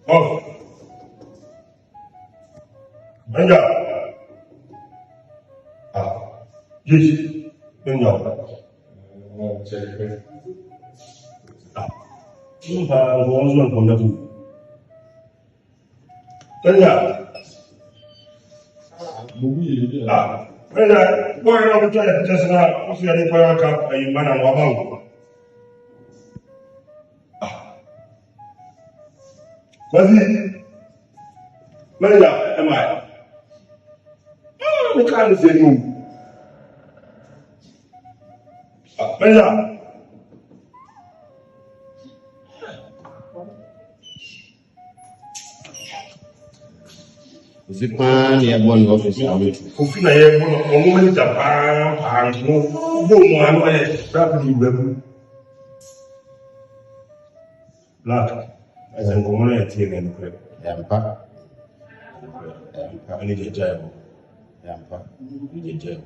Oh. Banja. Yes. Banja. Husband from the Banja. Banja. Boy, I'm trying to just now. What's your name? Are you man and woman? Banja, am I? I can't say no. Banja. Zipan ya bon office awe. Ofina ye mo ni Japan mo bo mo anu e rapidly webu. Black. As in common e tie ne ko. Yampa. Ani je jayo. Yampa. Je jayo.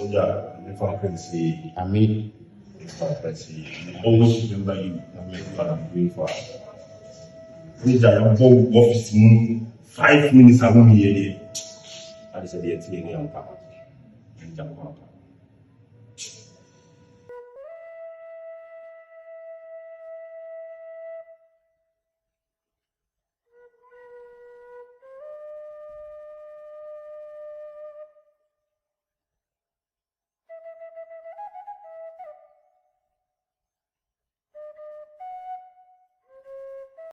Oja, if I can see Ami. if I can see always remember you and make fun of you for. Ni jayo bo office mu 5 minutes ago here. I said, yes, I'm